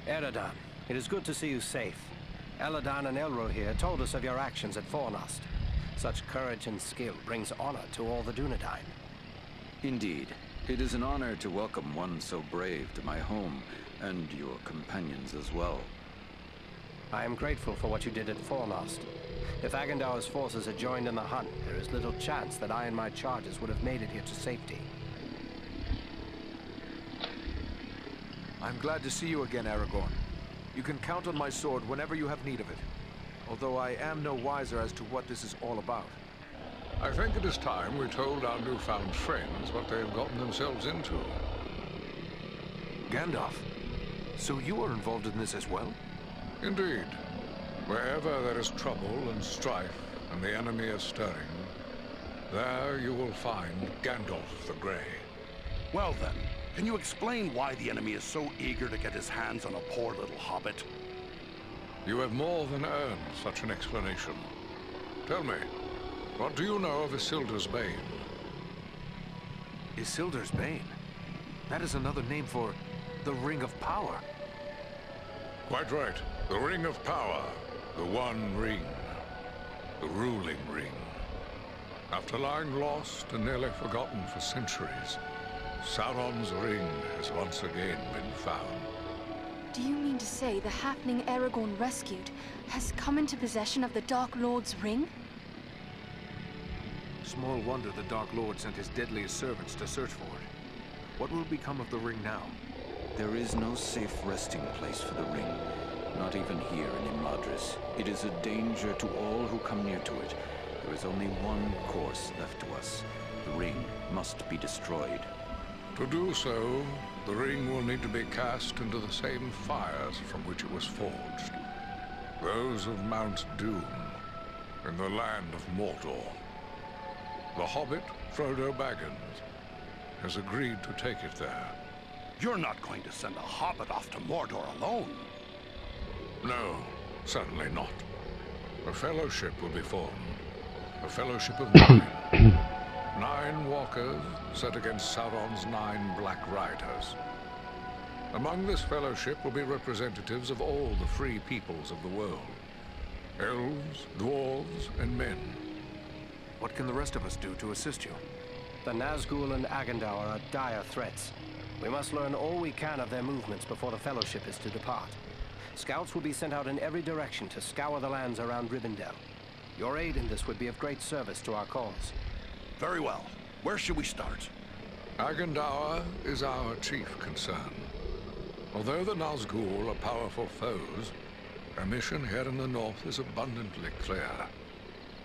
Eridan, it is good to see you safe. Eladan and Elro here told us of your actions at Fornost. Such courage and skill brings honor to all the Dunedain. Indeed. It is an honor to welcome one so brave to my home, and your companions as well. I am grateful for what you did at Fornost. If Agandaur's forces had joined in the hunt, there is little chance that I and my charges would have made it here to safety. I'm glad to see you again, Aragorn. You can count on my sword whenever you have need of it. Although I am no wiser as to what this is all about. I think it is time we told our newfound friends what they have gotten themselves into. Gandalf, so you are involved in this as well? Indeed. Wherever there is trouble and strife, and the enemy is stirring, there you will find Gandalf the Grey. Well then, can you explain why the enemy is so eager to get his hands on a poor little hobbit? You have more than earned such an explanation. Tell me, what do you know of Isildur's Bane? Isildur's Bane? That is another name for the Ring of Power. Quite right. The Ring of Power. The One Ring. The ruling ring. After lying lost and nearly forgotten for centuries, Sauron's ring has once again been found. Do you mean to say the halfling Aragorn rescued has come into possession of the Dark Lord's ring? Small wonder the Dark Lord sent his deadliest servants to search for it. What will become of the ring now? There is no safe resting place for the ring. Not even here in Imladris. It is a danger to all who come near to it. There is only one course left to us. The ring must be destroyed. To do so, the ring will need to be cast into the same fires from which it was forged. Those of Mount Doom, in the land of Mordor. The hobbit, Frodo Baggins, has agreed to take it there. You're not going to send a hobbit off to Mordor alone. No, certainly not. A fellowship will be formed. A fellowship of 9. 9 walkers set against Sauron's 9 Black Riders. Among this fellowship will be representatives of all the free peoples of the world. Elves, dwarves, and men. What can the rest of us do to assist you? The Nazgul and Agandaur are dire threats. We must learn all we can of their movements before the Fellowship is to depart. Scouts will be sent out in every direction to scour the lands around Rivendell. Your aid in this would be of great service to our cause. Very well. Where should we start? Agandaur is our chief concern. Although the Nazgul are powerful foes, our mission here in the north is abundantly clear.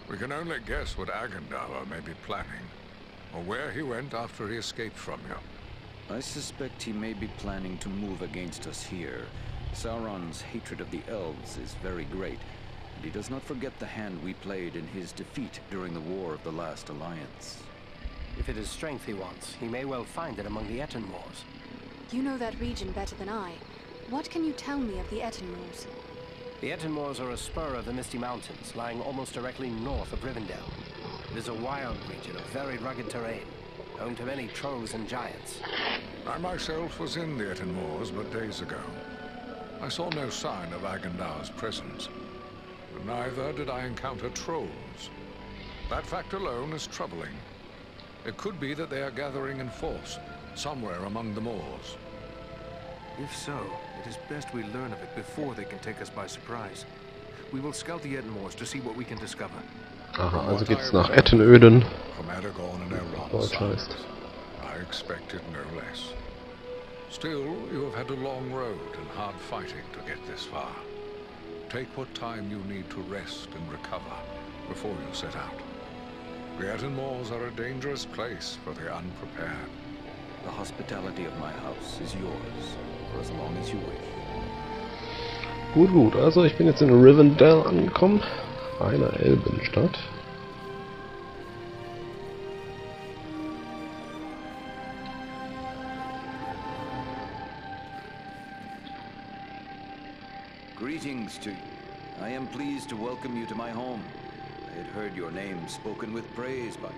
We can only guess what Agandaur may be planning, or where he went after he escaped from you. I suspect he may be planning to move against us here. Sauron's hatred of the elves is very great, and he does not forget the hand we played in his defeat during the War of the Last Alliance. If it is strength he wants, he may well find it among the Etenmoors. You know that region better than I. What can you tell me of the Etenmoors? The Etenmoors are a spur of the Misty Mountains, lying almost directly north of Rivendell. It is a wild region of very rugged terrain, home to many trolls and giants. I myself was in the Etenmoors but days ago. I saw no sign of Agandaur's presence, but neither did I encounter trolls. That fact alone is troubling. It could be that they are gathering in force, somewhere among the moors. If so, it is best we learn of it before they can take us by surprise. We will scout the Etenmoors to see what we can discover. Aha, also geht's nach Ettenöden. From Aragorn and Elrond's sons, I expected no less. Still, you have had a long road and hard fighting to get this far. Take what time you need to rest and recover before you set out. The Etenmoors are a dangerous place for the unprepared. The hospitality of my house is yours, for as long as you wish. Gut, gut, also ich bin jetzt in Rivendell angekommen, einer Elbenstadt. Greetings to you. I am pleased to welcome you to my home. I had heard your name spoken with praise by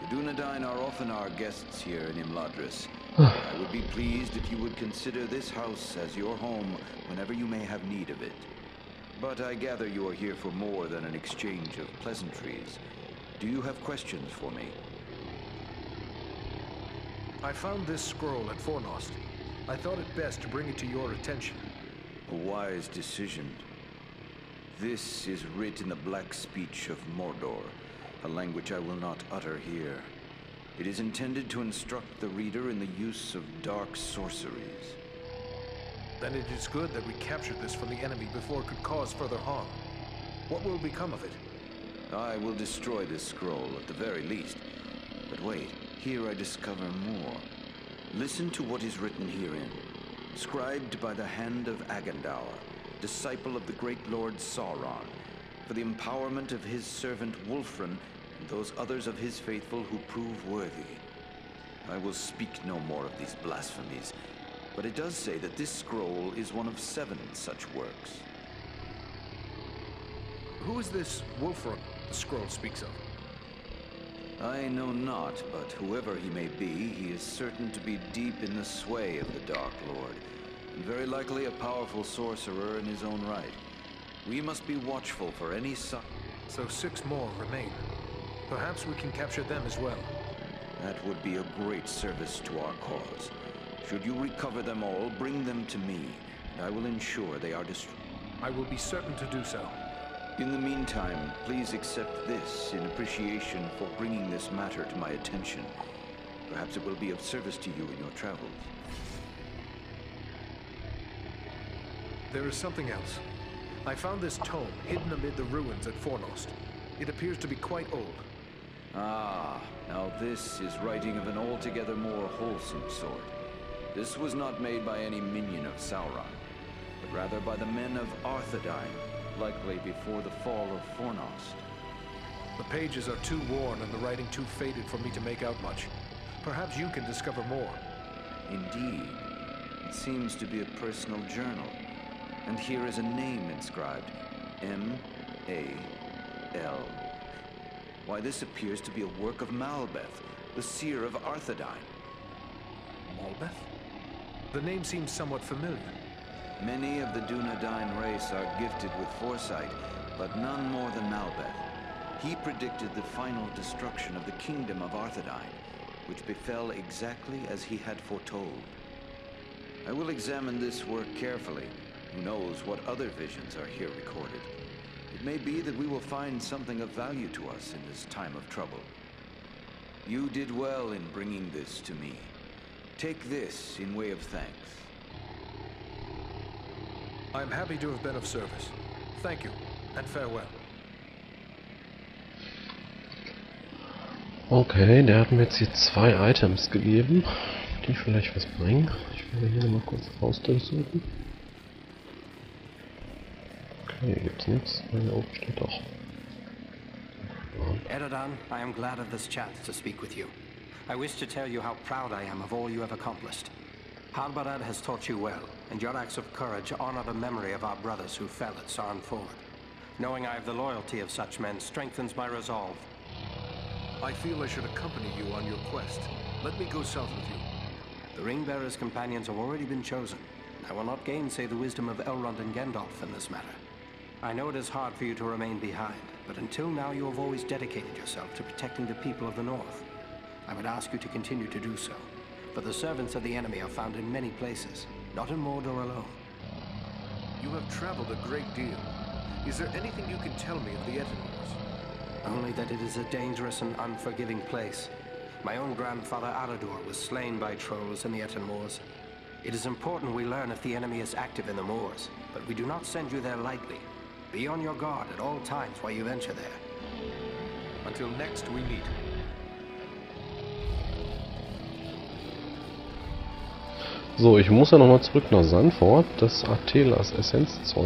The Dunedain are often our guests here in Imladris. I would be pleased if you would consider this house as your home whenever you may have need of it. But I gather you are here for more than an exchange of pleasantries. Do you have questions for me? I found this scroll at Fornost. I thought it best to bring it to your attention. A wise decision. This is writ in the black speech of Mordor, a language I will not utter here. It is intended to instruct the reader in the use of dark sorceries. Then it is good that we captured this from the enemy before it could cause further harm. What will become of it? I will destroy this scroll at the very least. But wait, here I discover more. Listen to what is written herein. Scribed by the hand of Agandaur, disciple of the great Lord Sauron, for the empowerment of his servant Wulfrun and those others of his faithful who prove worthy. I will speak no more of these blasphemies, but it does say that this scroll is one of 7 such works. Who is this Wulfrun the scroll speaks of? I know not, but whoever he may be, he is certain to be deep in the sway of the Dark Lord, and very likely a powerful sorcerer in his own right. We must be watchful for any sign. So 6 more remain. Perhaps we can capture them as well. That would be a great service to our cause. Should you recover them all, bring them to me, and I will ensure they are destroyed. I will be certain to do so. In the meantime, please accept this in appreciation for bringing this matter to my attention. Perhaps it will be of service to you in your travels. There is something else. I found this tome hidden amid the ruins at Fornost. It appears to be quite old. Ah, now this is writing of an altogether more wholesome sort. This was not made by any minion of Sauron, but rather by the men of Arthedain, likely before the fall of Fornost. The pages are too worn and the writing too faded for me to make out much. Perhaps you can discover more. Indeed. It seems to be a personal journal. And here is a name inscribed. M-A-L. Why, this appears to be a work of Malbeth, the seer of Arthedain. Malbeth? The name seems somewhat familiar. Many of the Dunedain race are gifted with foresight, but none more than Malbeth. He predicted the final destruction of the kingdom of Arthedain, which befell exactly as he had foretold. I will examine this work carefully. Who knows what other visions are here recorded? It may be that we will find something of value to us in this time of trouble. You did well in bringing this to me. Take this in way of thanks. I am happy to have been of service. Thank you, and farewell. Okay, der hat mir jetzt hier 2 Items gegeben, die vielleicht was bringen. Ich werde hier mal kurz rausdurchsuchen. Okay, hier gibt's nichts. Hier oben steht doch. Eredan, I am glad of this chance to speak with you. I wish to tell you how proud I am of all you have accomplished. Halbarad has taught you well, and your acts of courage honor the memory of our brothers who fell at Sarn Ford. Knowing I have the loyalty of such men strengthens my resolve. I feel I should accompany you on your quest. Let me go south with you. The Ringbearer's companions have already been chosen. I will not gainsay the wisdom of Elrond and Gandalf in this matter. I know it is hard for you to remain behind, but until now you have always dedicated yourself to protecting the people of the North. I would ask you to continue to do so, for the servants of the enemy are found in many places, not in Mordor alone. You have traveled a great deal. Is there anything you can tell me of the Etenmores? Only that it is a dangerous and unforgiving place. My own grandfather Aradur was slain by trolls in the Etenmores. It is important we learn if the enemy is active in the moors, but we do not send you there lightly. Be on your guard at all times while you venture there. Until next we meet. So, ich muss ja nochmal zurück nach Sanford, das Atelas Essenzzeug